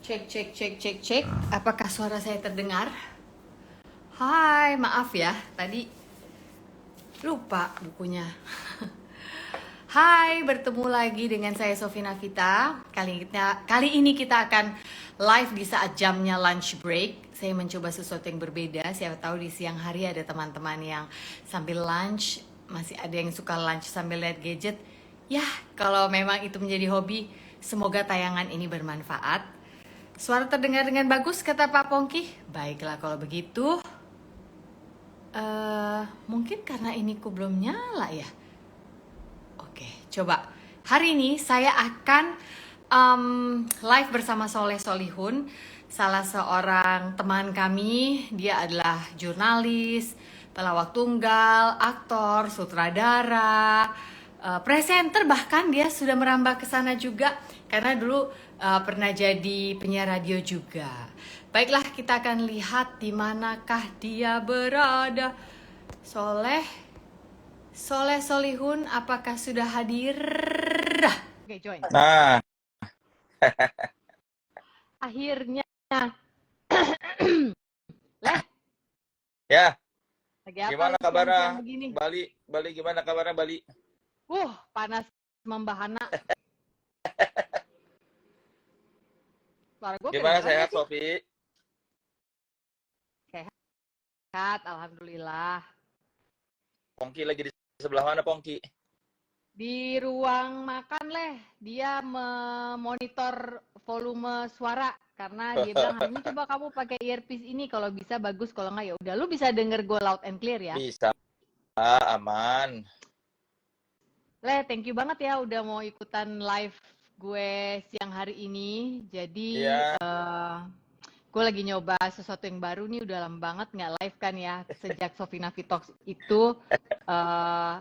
Cek, cek, cek, cek, cek. Apakah suara saya terdengar? Hai, maaf ya, tadi lupa bukunya. Hai, bertemu lagi dengan saya Sofina Vita. Kali ini kita akan live di saat jamnya lunch break. Saya mencoba sesuatu yang berbeda. Siapa tahu di siang hari ada teman-teman yang sambil lunch, masih ada yang suka lunch sambil lihat gadget. Ya, kalau memang itu menjadi hobi, semoga tayangan ini bermanfaat. Suara terdengar dengan bagus, kata Pak Pongki. Baiklah kalau begitu. Mungkin karena ini ku belum nyala ya. Oke, coba. Hari ini saya akan live bersama Soleh Solihun, salah seorang teman kami. Dia adalah jurnalis, pelawak tunggal, aktor, sutradara, presenter, bahkan dia sudah merambah ke sana juga karena dulu pernah jadi penyiar radio juga. Baiklah, kita akan lihat di manakah dia berada. Soleh Solihun, apakah sudah hadir? Oke, join. Nah, Akhirnya. Leh, ya, lagi apa gimana lu siang-siang kabarnya? begini? Bali gimana kabarnya Bali? Panas membahana. Suara gue Gimana kedengeran sehat gak sih? Sofi? Sehat, alhamdulillah. Pongki lagi di sebelah mana Pongki? Di ruang makan, Leh, dia memonitor volume suara karena dia bilang hari ini coba kamu pakai earpiece ini, kalau bisa bagus, kalau nggak ya udah. Lu bisa denger gue loud and clear ya. Bisa, aman. Leh, thank you banget ya udah mau ikutan live gue siang hari ini. Jadi Iya, gue lagi nyoba sesuatu yang baru nih, udah lama banget nggak live kan ya. Sejak Sofina Vitox itu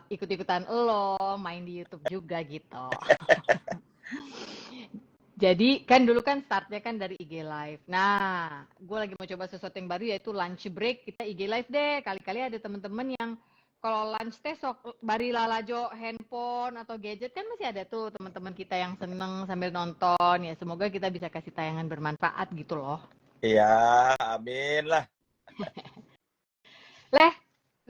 ikut-ikutan lo, main di YouTube juga gitu. Jadi kan dulu kan startnya kan dari IG Live. Nah, gue lagi mau coba sesuatu yang baru yaitu lunch break. Kita IG Live deh. Kali-kali ada temen-temen yang kalau lunch teh sok bari lalajo handphone atau gadget, kan masih ada tuh teman-teman kita yang seneng sambil nonton. Ya semoga kita bisa kasih tayangan bermanfaat gitu loh. iya, amin lah. Leh,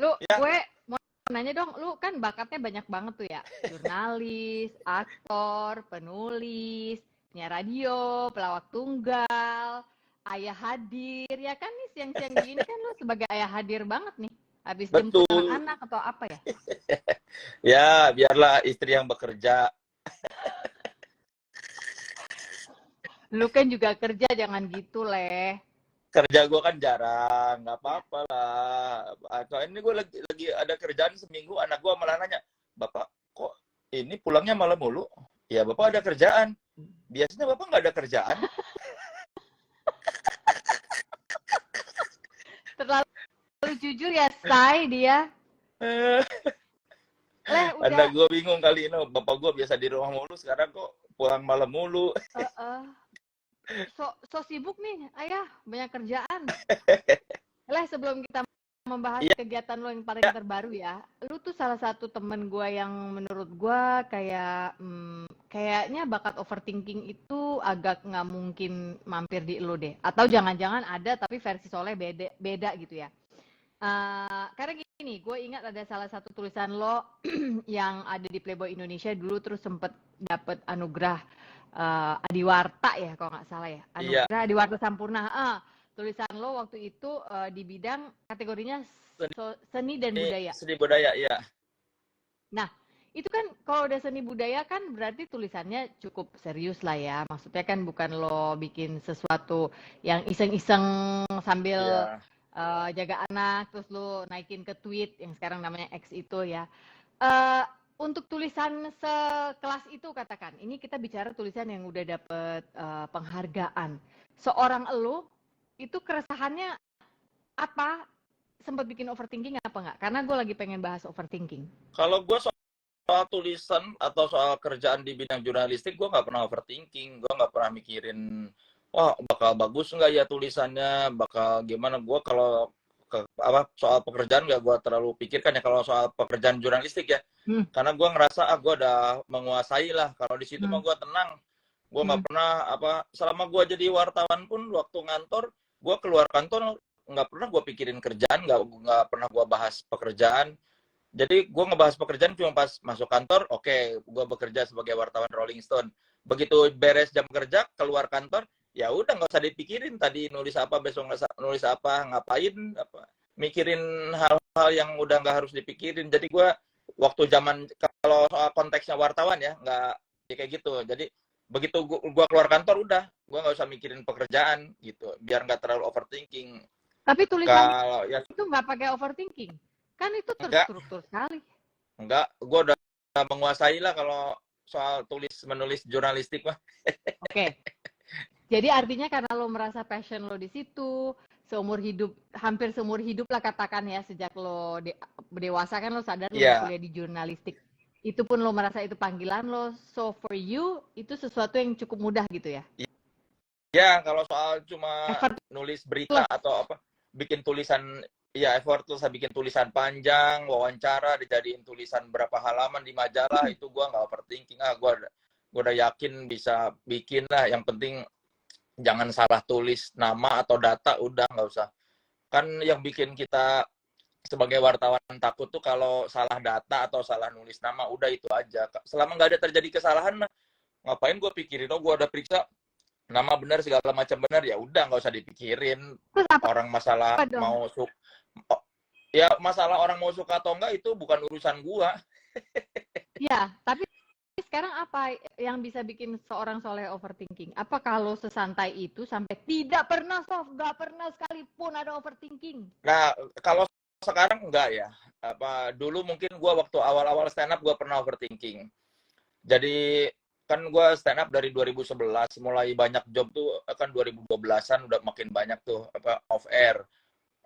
lu Ya, gue mau nanya dong, lu kan bakatnya banyak banget tuh ya. Jurnalis, aktor, penulis, penyiar radio, pelawak tunggal, ayah hadir. Ya kan nih siang-siang begini kan lu sebagai ayah hadir banget nih. Habis jemput betul. anak-anak atau apa ya? Ya, biarlah istri yang bekerja. Lu kan juga kerja, jangan gitu, Leh. Kerja gue kan jarang, nggak apa-apa lah. Atau ini gue lagi ada kerjaan seminggu, anak gue malah nanya, Bapak kok ini pulangnya malam mulu? Ya Bapak ada kerjaan. Biasanya Bapak nggak ada kerjaan. Terlalu jujur ya, say dia. Leh, Anak udah. gue bingung kali ini, bapak gue biasa di rumah mulu, sekarang kok pulang malam mulu. So sibuk nih, ayah, banyak kerjaan. Leh, sebelum kita membahas Iya, kegiatan lo yang paling terbaru ya, lu tuh salah satu temen gue yang menurut gue kayak kayaknya bakat overthinking itu agak nggak mungkin mampir di lu deh. Atau jangan-jangan ada tapi versi Soleh beda, beda gitu ya. Karena gini, gue ingat ada salah satu tulisan lo yang ada di Playboy Indonesia dulu, terus sempet dapet anugerah Adiwarta ya kalau nggak salah ya, iya. anugerah Adiwarta Sampurna. Tulisan lo waktu itu di bidang kategorinya Seni, seni dan budaya. seni budaya, iya. Nah, itu kan kalau udah seni budaya kan berarti tulisannya cukup serius lah ya. Maksudnya kan bukan lo bikin sesuatu yang iseng-iseng sambil Iya. jaga anak terus lo naikin ke tweet yang sekarang namanya X itu ya. Eh, untuk tulisan sekelas itu, katakan, ini kita bicara tulisan yang udah dapet penghargaan. Seorang lo itu keresahannya apa? Sempat bikin overthinking apa nggak? Karena gue lagi pengen bahas overthinking. Kalau gue soal tulisan atau soal kerjaan di bidang jurnalistik, gue nggak pernah overthinking. Gue nggak pernah mikirin, wah bakal bagus nggak ya tulisannya, bakal gimana. Gue kalau soal pekerjaan nggak gue terlalu pikirkan ya, kalau soal pekerjaan jurnalistik ya. Hmm. Karena gue ngerasa gue udah menguasai lah. Kalau di situ mah gue tenang. Gue nggak pernah selama gue jadi wartawan pun waktu ngantor, gue keluar kantor nggak pernah gue pikirin kerjaan, nggak pernah gue bahas pekerjaan. Jadi gue ngebahas pekerjaan cuma pas masuk kantor, oke, gue bekerja sebagai wartawan Rolling Stone. Begitu beres jam kerja, keluar kantor, ya udah nggak usah dipikirin tadi nulis apa, besok nulis apa, ngapain, mikirin hal-hal yang udah nggak harus dipikirin. Jadi gue waktu zaman, kalau soal konteksnya wartawan ya, nggak ya kayak gitu. Jadi begitu gue keluar kantor udah, gue nggak usah mikirin pekerjaan gitu, biar nggak terlalu overthinking. Tapi tulisan Kalau ya itu nggak pakai overthinking. Kan itu enggak, terstruktur sekali. gue udah menguasai lah kalau soal menulis jurnalistik mah. Oke. Jadi artinya karena lo merasa passion lo di situ, hampir seumur hidup lah katakan ya, sejak lo dewasa kan lo sadar lo mau kuliah di jurnalistik. Itu pun lo merasa itu panggilan lo. So for you, itu sesuatu yang cukup mudah gitu ya? Ya, kalau soal cuma nulis berita atau apa, bikin tulisan, ya effortless, bikin tulisan panjang, wawancara, dijadiin tulisan berapa halaman di majalah, itu gue nggak overthinking. Gue udah yakin bisa bikin lah. Yang penting jangan salah tulis nama atau data, udah nggak usah. Kan yang bikin kita sebagai wartawan takut tuh kalau salah data atau salah nulis nama, udah itu aja. Selama nggak ada terjadi kesalahan mah, ngapain gue pikirin, gue udah periksa nama benar segala macam benar, ya udah nggak usah dipikirin. Orang masalah mau ya masalah orang mau suka atau enggak itu bukan urusan gua. Ya, tapi sekarang apa yang bisa bikin seorang Soleh overthinking? Apa kalau sesantai itu sampai tidak pernah nggak pernah sekalipun ada overthinking? Nah, kalau sekarang enggak ya. Dulu mungkin gua waktu awal-awal stand up gua pernah overthinking. Jadi kan gue stand up dari 2011, mulai banyak job tuh kan 2012-an udah makin banyak tuh off air.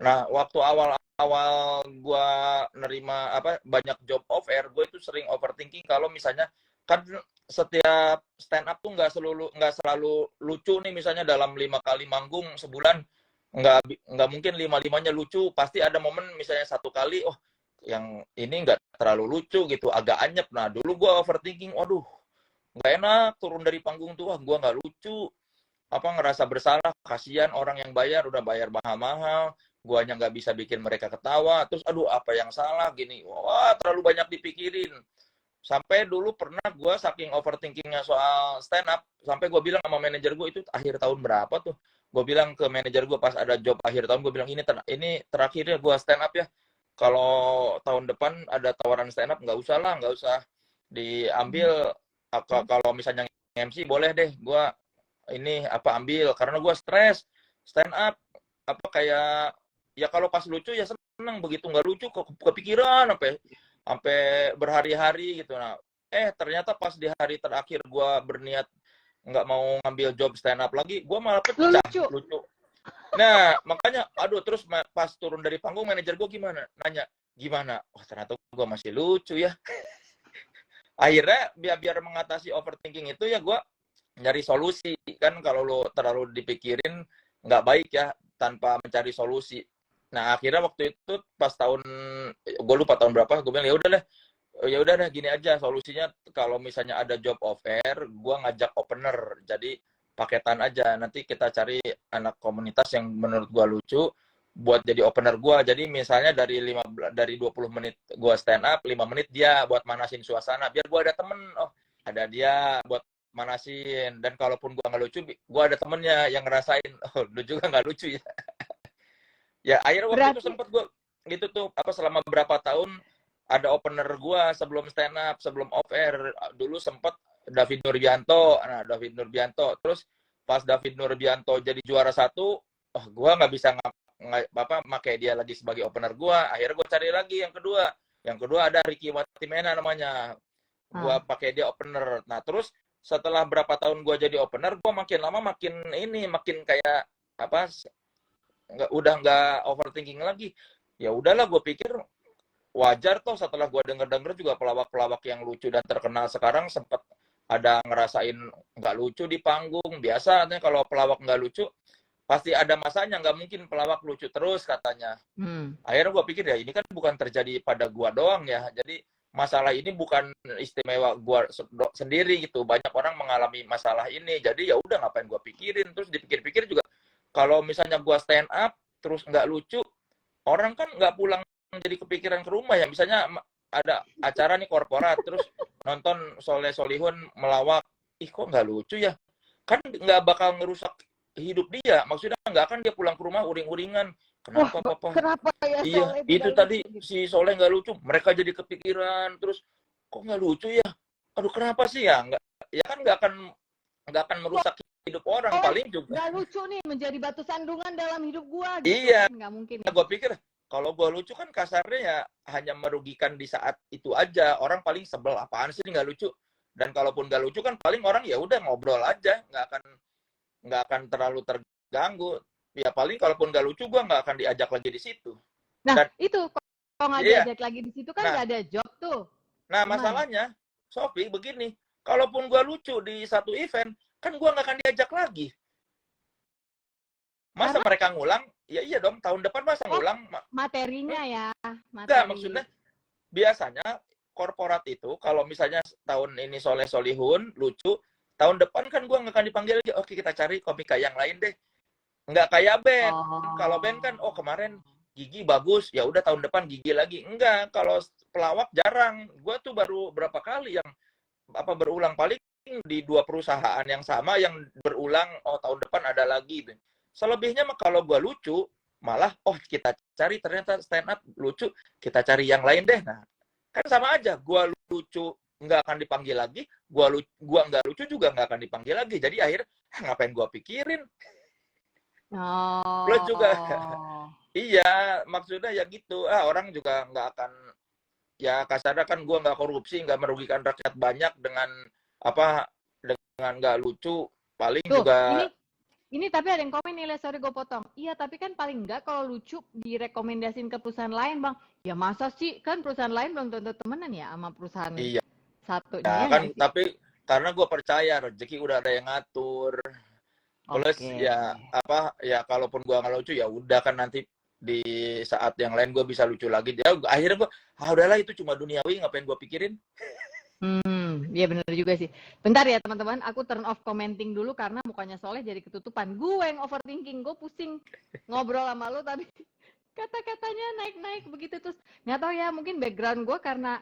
Nah, waktu awal-awal gue nerima banyak job off air, gue itu sering overthinking kalau misalnya kan setiap stand up tuh nggak selalu lucu nih, misalnya dalam 5 kali manggung sebulan nggak mungkin 5-5-nya lucu, pasti ada momen misalnya 1 kali yang ini nggak terlalu lucu gitu, agak anyep. Nah, dulu gue overthinking, waduh nggak enak turun dari panggung tuh, gue nggak lucu, ngerasa bersalah, kasihan orang yang udah bayar mahal-mahal, guanya nggak bisa bikin mereka ketawa, terus aduh apa yang salah gini, wah terlalu banyak dipikirin. Sampai dulu pernah gue saking overthinkingnya soal stand up, sampai gue bilang sama manajer gue, itu akhir tahun berapa tuh, gue bilang ke manajer gue pas ada job akhir tahun, gue bilang ini terakhirnya gue stand up ya, kalau tahun depan ada tawaran stand up nggak usah diambil. Kalau misalnya MC boleh deh gue ini ambil, karena gue stres stand up, kayak ya kalau pas lucu ya seneng, begitu nggak lucu kepikiran sampai berhari-hari gitu. Nah ternyata pas di hari terakhir gue berniat nggak mau ngambil job stand up lagi, gue malah pecah lucu. Nah makanya terus pas turun dari panggung manajer gue nanya gimana, ternyata gue masih lucu ya. Akhirnya biar mengatasi overthinking itu ya gue nyari solusi. Kan kalau lo terlalu dipikirin nggak baik ya, tanpa mencari solusi. Nah akhirnya waktu itu pas gue lupa tahun berapa, gue bilang ya udah deh gini aja solusinya, kalau misalnya ada job off air, gue ngajak opener, jadi paketan aja, nanti kita cari anak komunitas yang menurut gue lucu buat jadi opener gue. Jadi misalnya dari 20 menit gue stand up, 5 menit dia buat manasin suasana, biar gue ada temen, ada dia buat manasin. Dan kalaupun gue nggak lucu, gue ada temennya yang ngerasain, lu juga nggak lucu ya. Ya akhirnya waktu itu sempet gue gitu tuh, selama beberapa tahun ada opener gue sebelum stand up, sebelum off air. Dulu sempet David Nurbianto. Nah David Nurbianto, terus pas David Nurbianto jadi juara 1, gue nggak bisa pakai dia lagi sebagai opener gue. Akhirnya gue cari lagi yang kedua ada Ricky Watimena namanya, gue pakai dia opener. Nah terus setelah berapa tahun gue jadi opener, gue makin lama makin kayak udah nggak overthinking lagi. Ya udahlah, gue pikir wajar toh, setelah gue denger juga pelawak-pelawak yang lucu dan terkenal sekarang sempat ada ngerasain nggak lucu di panggung. Biasanya kalau pelawak nggak lucu pasti ada masanya, nggak mungkin pelawak lucu terus katanya. Akhirnya gue pikir ya ini kan bukan terjadi pada gue doang ya, jadi masalah ini bukan istimewa gue sendiri gitu, banyak orang mengalami masalah ini, jadi ya udah ngapain gue pikirin. Terus dipikir-pikir juga, kalau misalnya gue stand up terus nggak lucu, orang kan nggak pulang jadi kepikiran ke rumah ya. Misalnya ada acara nih korporat, terus nonton Soleh Solihun melawak, ih kok nggak lucu ya, kan nggak bakal ngerusak hidup dia. Maksudnya nggak akan dia pulang ke rumah uring-uringan, kenapa papa, Kenapa ya iya Soleh itu tidak tadi lucu? si Soleh nggak lucu, mereka jadi kepikiran terus, kok nggak lucu ya, aduh kenapa sih ya, nggak, ya kan nggak akan merusak hidup orang, paling juga Nggak lucu nih, menjadi batu sandungan dalam hidup gua gitu iya. kan, nggak mungkin ya. Gue pikir kalau gue lucu kan kasarnya ya hanya merugikan di saat itu aja, orang paling sebel apaan sih nggak lucu. Dan kalaupun nggak lucu kan paling orang ya udah ngobrol aja, nggak akan terlalu terganggu. Ya paling kalaupun nggak lucu gue nggak akan diajak lagi di situ. Nah, Dan itu kalau nggak iya, diajak lagi di situ kan nah nggak ada job tuh. nah Gimana? masalahnya Sofi begini, kalaupun gue lucu di satu event kan gue nggak akan diajak lagi. Masa Karena mereka ngulang? Ya iya dong, tahun depan masa ngulang? materinya ya, Enggak, materi. maksudnya biasanya korporat itu kalau misalnya tahun ini Soleh Solihun lucu, tahun depan kan gue nggak akan dipanggil lagi. Oke, kita cari komika yang lain deh. Nggak kayak band. Kalau band kan, oh kemarin Gigi bagus, ya udah tahun depan Gigi lagi. Enggak, kalau pelawak jarang. Gue tuh baru berapa kali yang berulang, paling di 2 perusahaan yang sama yang berulang, oh tahun depan ada lagi. Selebihnya mah kalau gue lucu, malah oh kita cari ternyata stand up lucu, kita cari yang lain deh. Nah, kan sama aja, gue lucu nggak akan dipanggil lagi, gua nggak lucu juga nggak akan dipanggil lagi. Jadi akhirnya ngapain gue pikirin. Plus juga iya, maksudnya ya gitu, orang juga nggak akan, ya kasarnya kan gue nggak korupsi, nggak merugikan rakyat banyak dengan dengan nggak lucu, paling Tuh, juga ini tapi ada yang komen nih, sorry gue potong. Iya, tapi kan paling enggak kalau lucu direkomendasiin ke perusahaan lain, Bang. Ya masa sih, kan perusahaan lain belum tentu temenan ya sama perusahaan iya satunya ya ya kan, nggak sih? tapi karena gue percaya rezeki udah ada yang ngatur. Plus Oke. ya ya kalaupun gue nggak lucu ya udah kan, nanti di saat yang lain gue bisa lucu lagi. Ya akhirnya gue udahlah, itu cuma duniawi, ngapain gue pikirin. Ya benar juga sih. Bentar ya teman-teman, aku turn off commenting dulu karena mukanya Soleh jadi ketutupan. Gue yang overthinking, gue pusing ngobrol sama lu tapi kata-katanya naik-naik begitu terus. Nggak tahu ya, mungkin background gue karena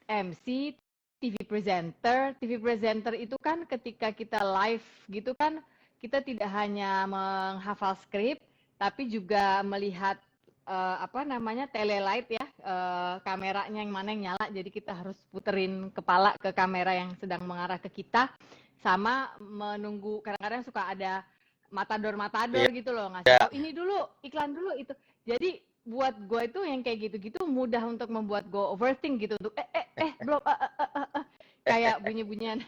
MC, TV presenter. TV presenter itu kan ketika kita live gitu kan, kita tidak hanya menghafal skrip, tapi juga melihat telelight ya, kameranya yang mana yang nyala, jadi kita harus puterin kepala ke kamera yang sedang mengarah ke kita, sama menunggu, kadang-kadang suka ada matador gitu loh, ngasih tahu ini dulu, iklan dulu itu. Jadi buat gue itu yang kayak gitu-gitu mudah untuk membuat gue overthink gitu, untuk belum kayak bunyi-bunyian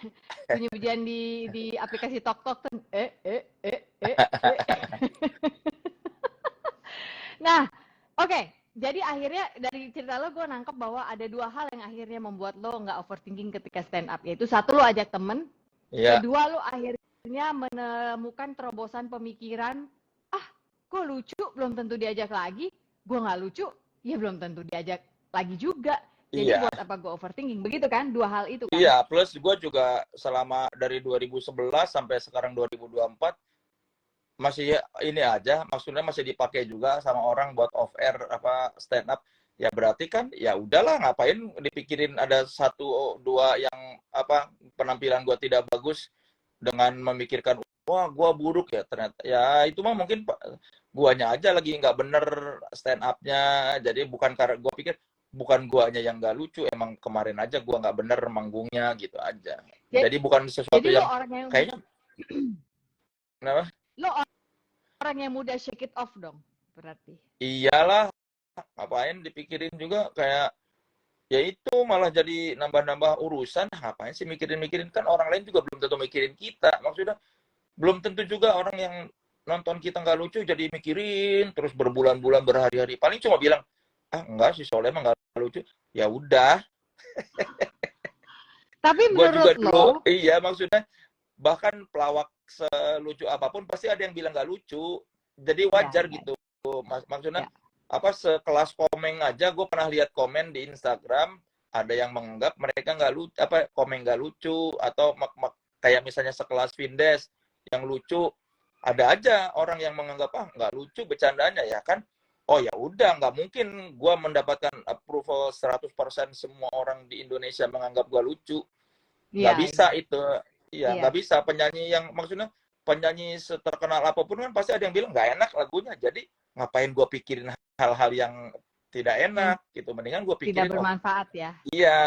di aplikasi Tok Tok tuh, Nah, oke. Jadi akhirnya dari cerita lo gue nangkep bahwa ada 2 hal yang akhirnya membuat lo nggak overthinking ketika stand up. Yaitu 1, lo ajak temen. Iya. 2, lo akhirnya menemukan terobosan pemikiran, gue lucu belum tentu diajak lagi. Gue nggak lucu, ya belum tentu diajak lagi juga. Jadi Iya. buat apa gue overthinking? Begitu kan? 2 hal itu kan? Iya, plus gue juga selama dari 2011 sampai sekarang 2024 masih ini aja, maksudnya masih dipakai juga sama orang buat off air stand up. Ya berarti kan ya udahlah, ngapain dipikirin ada 1, 2 yang penampilan gue tidak bagus dengan memikirkan wah gue buruk ya, ternyata ya itu mah mungkin guanya aja lagi nggak bener stand up-nya. Jadi bukan karena gue pikir bukan guanya yang nggak lucu, emang kemarin aja gue nggak bener manggungnya gitu aja. Jadi bukan sesuatu yang kayaknya kenapa? Lo orang yang mudah shake it off dong, berarti. Iyalah, ngapain dipikirin juga, kayak ya itu malah jadi nambah-nambah urusan. Ngapain sih mikirin-mikirin, kan orang lain juga belum tentu mikirin kita. Maksudnya belum tentu juga orang yang nonton kita nggak lucu jadi mikirin terus berbulan-bulan, berhari-hari. Paling cuma bilang, enggak sih Soleh emang nggak lucu. Ya udah. Tapi Gua juga menurut dulu, lo, iya maksudnya bahkan pelawak selucu apapun pasti ada yang bilang nggak lucu. Jadi wajar gitu. Maksudnya sekelas Komeng aja, gue pernah lihat komen di Instagram, ada yang menganggap mereka nggak lucu, apa komen nggak lucu, atau kayak misalnya sekelas Vindes yang lucu, ada aja orang yang menganggap nggak lucu bercandanya ya kan. Oh ya udah, nggak mungkin gue mendapatkan approval 100% semua orang di Indonesia menganggap gue lucu. Nggak Iya, bisa iya. itu. Iya, Iya. nggak bisa. Penyanyi yang maksudnya penyanyi seterkenal apapun kan pasti ada yang bilang nggak enak lagunya. Jadi ngapain gue pikirin hal-hal yang tidak Yang enak gitu. Mendingan gue tidak pikirin, oh bermanfaat ya. iya,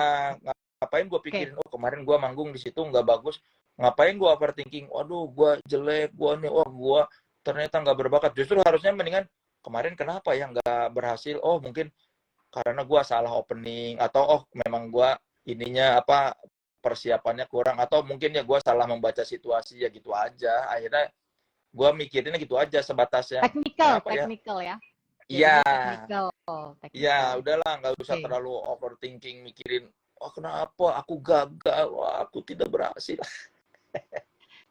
ngapain gue Oke. pikirin, oh kemarin gue manggung di situ nggak bagus. Ngapain gue overthinking, waduh gue jelek, gue nih, wah gue ternyata nggak berbakat. Justru harusnya mendingan kemarin kenapa ya nggak berhasil? Oh mungkin karena gue salah opening, atau oh memang gue ininya apa persiapannya kurang, atau mungkin ya gue salah membaca situasi, ya gitu aja. Akhirnya gue mikirinnya gitu aja, sebatas yang kenapa ya? Technical ya. Iya, Jadinya technical. udahlah, nggak usah Oke. terlalu overthinking mikirin, oh kenapa aku gagal, wah aku tidak berhasil.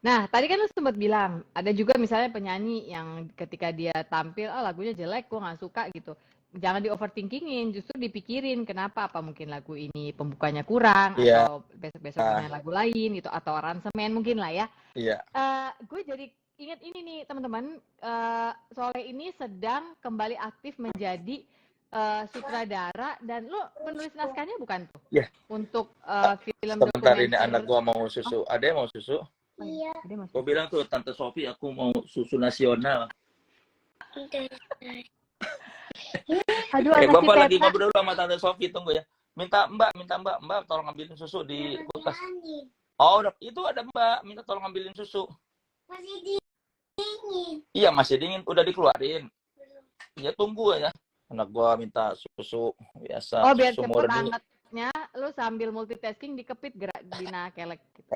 Nah, tadi kan lu sempat bilang, ada juga misalnya penyanyi yang ketika dia tampil, lagunya jelek, gue nggak suka gitu. Jangan di overthinkingin, justru dipikirin kenapa, apa mungkin lagu ini pembukanya kurang, Iya, atau besok-besok punya lagu lain gitu, atau aransemen mungkin lah ya. iya, Gue jadi ingat ini nih teman-teman, Soleh ini sedang kembali aktif menjadi sutradara, dan lo penulis naskahnya bukan tuh? iya. Untuk film Sebentar, ini dokumenter. anak gua mau susu. Ada yang mau susu? Iya. Dia Gua bilang tuh, Tante Sofi, aku mau susu nasional. Aduh, anak Bapak si lagi Teta. ngobrol sama Tante Sofi, tunggu ya. Minta Mbak tolong ambilin susu di kulkas. Oh, udah, itu ada Mbak, minta tolong ambilin susu. Masih dingin. Iya, masih dingin, udah dikeluarin. Iya, tunggu ya. Anak gua minta susu biasa. Oh, biar susu cepet murni. angetnya, lu sambil multitasking dikepit gerak Dina kelek gitu.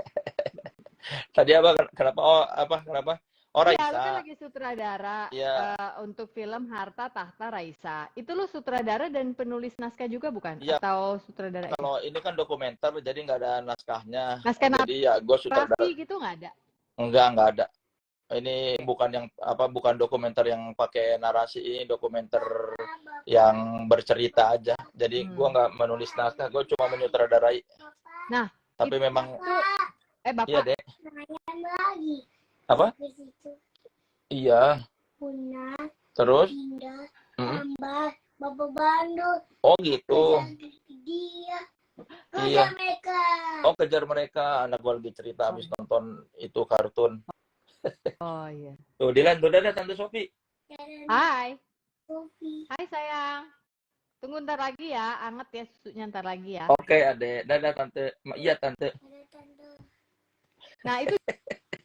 Tadi apa? Kenapa? Oh, apa? Kenapa? Oh, Iya, lu kan Raisa. lagi sutradara Iya. untuk film Harta Tahta Raisa. Itu lu sutradara dan penulis naskah juga bukan? Iya. Atau sutradara? Kalau ini kan dokumenter, jadi nggak ada naskahnya. Naskah Jadi ya gue sutradara. narasi gitu nggak ada? Nggak ada. Ini bukan yang apa, bukan dokumenter yang pakai narasi, ini dokumenter yang bercerita aja. Jadi gue nggak menulis naskah, gue cuma menyutradarai. Nah, tapi memang Bapak. Iya, Dek. Lagi. Apa? Iya. Puna. Terus? Pindah. Tambah. Bapak Bandung. Oh gitu. Dia. Iya. Mereka. Oh, kejar mereka. Anak gue lagi cerita habis nonton itu kartun. Oh iya. Tuh, Dilan, udah ada Tante Sofi. Hai. Sofi. Hai sayang. Tunggu ntar lagi ya, anget ya susunya ntar lagi ya. Oke, Ade. Dadah Tante. Iya, Tante. Nah, itu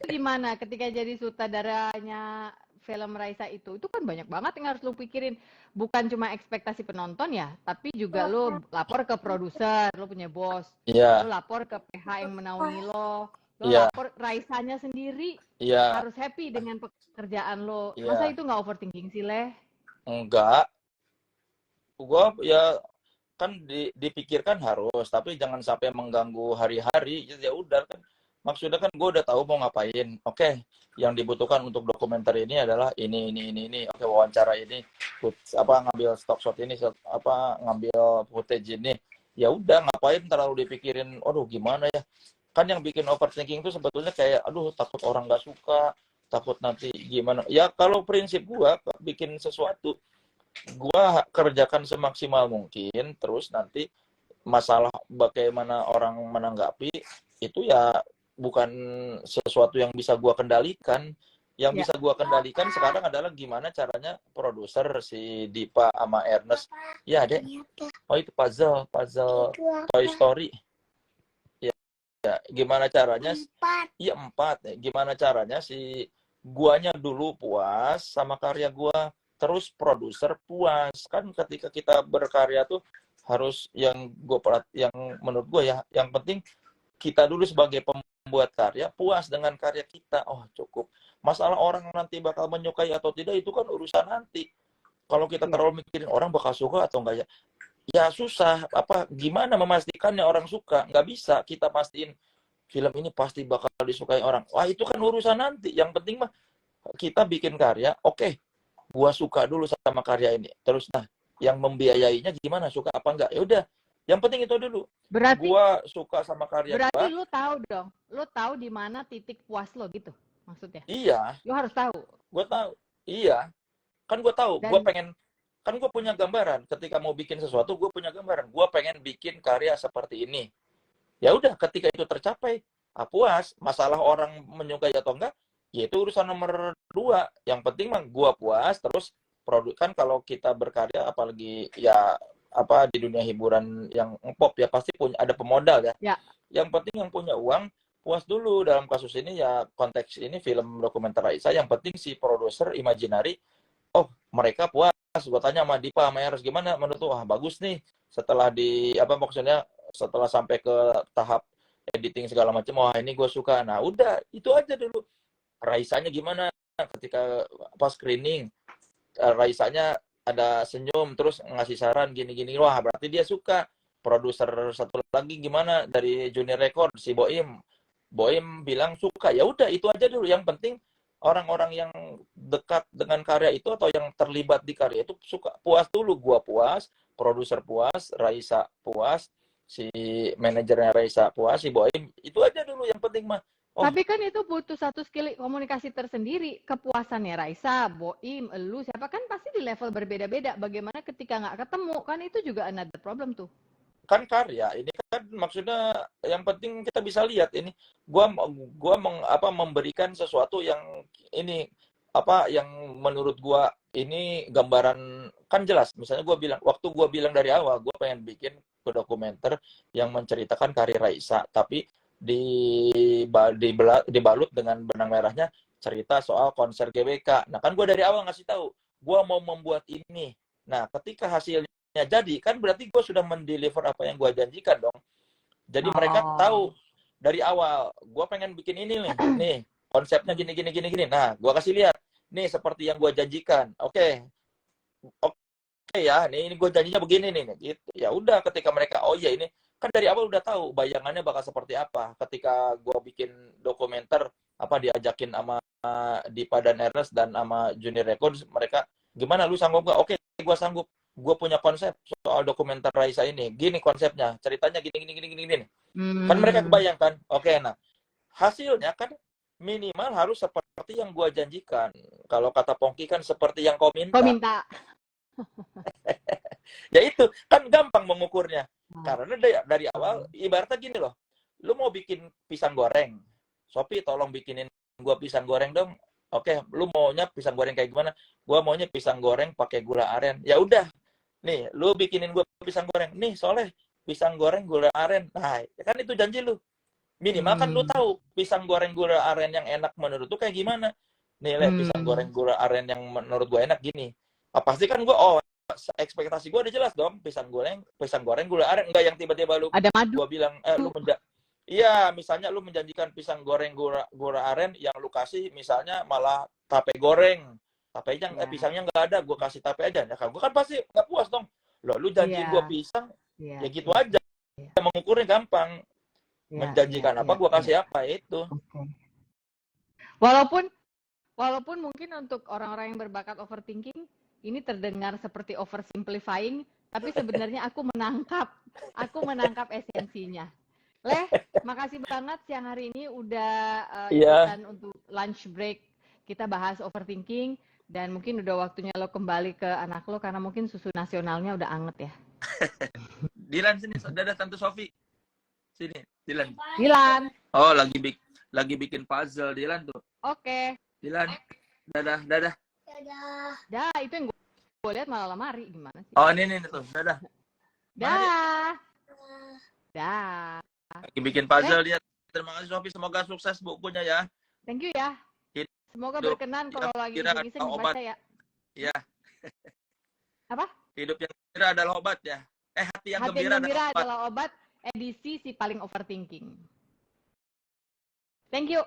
gimana ketika jadi sutradaranya film Raisa itu kan banyak banget yang harus lu pikirin. Bukan cuma ekspektasi penonton ya, tapi juga lu lapor ke produser, lu punya bos. Iya. Lu lapor ke PH yang menaungi lo. Lu Iya. lapor Raisanya sendiri. Iya. Harus happy dengan pekerjaan lo. Iya. Masa itu nggak overthinking sih, Leh? Enggak. Gua ya kan dipikirkan harus, tapi jangan sampai mengganggu hari-hari. Ya udah kan. Maksudnya kan gue udah tahu mau ngapain. Oke, yang dibutuhkan untuk dokumenter ini adalah ini. Oke, wawancara ini, apa ngambil stock shot ini, apa ngambil footage ini. Ya udah, ngapain terlalu dipikirin, aduh gimana ya. Kan yang bikin overthinking itu sebetulnya kayak, aduh takut orang nggak suka, takut nanti gimana. Ya kalau prinsip gue bikin sesuatu, gue kerjakan semaksimal mungkin, terus nanti masalah bagaimana orang menanggapi itu ya bukan sesuatu yang bisa gua kendalikan. Yang bisa gua kendalikan sekarang adalah gimana caranya produser si Dipa sama Ernest. Ya, Dek. Oh, itu puzzle Toy Story. Ya, gimana caranya? Iya, 4. Gimana caranya si guanya dulu puas sama karya gua, terus produser puas. Kan ketika kita berkarya tuh harus yang menurut gua ya, yang penting kita dulu sebagai pembuat karya puas dengan karya kita. Oh, cukup. Masalah orang nanti bakal menyukai atau tidak itu kan urusan nanti. Kalau kita terlalu mikirin orang bakal suka atau enggak ya susah. Gimana memastikannya orang suka? Nggak bisa kita pastiin film ini pasti bakal disukai orang. Wah, itu kan urusan nanti. Yang penting mah kita bikin karya, oke, gua suka dulu sama karya ini. Terus yang membiayainya gimana, suka apa enggak? Ya udah, Yang penting itu dulu. Berarti Gua suka sama karya berarti gua. lu tahu dong. Lu tahu di mana titik puas lo gitu maksudnya. Iya, Lu harus tahu. gua tahu. Iya, kan gua tahu. Gua Dan pengen, kan gua punya gambaran. Ketika mau bikin sesuatu, gua punya gambaran. Gua pengen bikin karya seperti ini. Ya udah, ketika itu tercapai, puas. Masalah orang menyukai atau enggak, ya itu urusan nomor 2. Yang penting mah gua puas, terus produk kan kalau kita berkarya, apalagi ya apa di dunia hiburan yang pop ya pasti punya ada pemodal ya. ya, Yang penting yang punya uang puas dulu. Dalam kasus ini ya konteks ini film dokumenter Raisa, yang penting si produser Imaginary, oh mereka puas. Gue tanya sama Dipa sama Eros, gimana menurut lu? Wah bagus nih, setelah di apa maksudnya setelah sampai ke tahap editing segala macam, wah ini gue suka. Nah udah itu aja dulu. Raisanya gimana ketika pas screening, Raisanya ada senyum terus ngasih saran gini-gini, wah berarti dia suka. Produser satu lagi gimana dari Junior Record si Boim, Boim bilang suka. Ya udah itu aja dulu. Yang penting orang-orang yang dekat dengan karya itu atau yang terlibat di karya itu suka, puas dulu. Gua puas, produser puas, Raisa puas, si manajernya Raisa puas, si Boim. Itu aja dulu yang penting mah. Oh, tapi kan itu butuh satu skill komunikasi tersendiri. Kepuasannya Raisa, Boim, elu, siapa kan pasti di level berbeda-beda. Bagaimana ketika nggak ketemu? Kan itu juga another problem tuh. kan karya ini kan maksudnya yang penting kita bisa lihat ini memberikan sesuatu yang ini apa yang menurut gua ini gambaran kan jelas. Misalnya gua bilang dari awal gua pengen bikin dokumenter yang menceritakan karir Raisa, tapi dibalut dengan benang merahnya cerita soal konser GBK. Nah kan gua dari awal ngasih tahu gua mau membuat ini. Nah ketika hasilnya jadi kan berarti gue sudah mendeliver apa yang gue janjikan dong. Jadi mereka tahu dari awal gue pengen bikin ini nih konsepnya gini. Nah gue kasih lihat nih seperti yang gue janjikan. Oke ya, ini gue janjinya begini nih gitu. Ya udah ketika mereka oh iya ini kan dari awal udah tahu bayangannya bakal seperti apa. Ketika gue bikin dokumenter apa diajakin sama Dipa dan Ernest dan sama Junior Records, mereka gimana lu sanggup gak? Oke, gue sanggup. Gue punya konsep soal dokumenter Raisa ini. Gini konsepnya, ceritanya gini. Kan mereka kebayangkan. Oke, nah hasilnya kan minimal harus seperti yang gue janjikan. Kalau kata Pongki kan seperti yang kau minta. Ya itu kan gampang mengukurnya. Karena dari awal ibaratnya gini loh. Lu mau bikin pisang goreng. Sophie tolong bikinin gue pisang goreng dong. Oke, lu maunya pisang goreng kayak gimana? Gua maunya pisang goreng pakai gula aren. Ya udah. Nih, lu bikinin gue pisang goreng. Nih, Soleh, pisang goreng gula aren. Nah, kan itu janji lu. Minimal kan lu tahu pisang goreng gula aren yang enak menurut lu kayak gimana. Nih, pisang goreng gula aren yang menurut gue enak gini. Pasti kan gue, ekspektasi gue udah jelas dong. Pisang goreng gula aren. Enggak yang tiba-tiba lu, ada madu. Gue bilang, iya, misalnya lu menjanjikan pisang goreng gula aren yang lu kasih misalnya malah tape goreng. Tapenya pisangnya nggak ada, gue kasih tape aja. Nah, gue kan pasti nggak puas dong. Loh, lu janjiin gue pisang, ya gitu aja. Mengukurnya gampang. Menjanjikan apa, gue kasih apa, itu. Walaupun mungkin untuk orang-orang yang berbakat overthinking, ini terdengar seperti oversimplifying, tapi sebenarnya aku menangkap esensinya. Leh, makasih banget siang hari ini udah ikutan untuk lunch break. Kita bahas overthinking. Dan mungkin udah waktunya lo kembali ke anak lo karena mungkin susu nasionalnya udah anget ya. Dilan sini, dadah Tante Sofi. Sini, Dilan. Oh, lagi bikin puzzle Dilan tuh. Oke. Dilan, dadah. Dah, itu yang gue lihat malah lemari gimana sih? Oh, ini tuh, dadah. Dah. Lagi bikin puzzle dia. Terima kasih Sofi, semoga sukses bukunya ya. Thank you ya. Semoga berkenan kalau lagi iseng baca ya. Iya. Apa? Hidup yang gembira adalah obat ya. Hati yang gembira adalah obat. Edisi si paling overthinking. Thank you.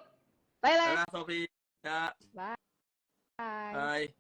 Bye. Sofi. Ya. Bye. Bye.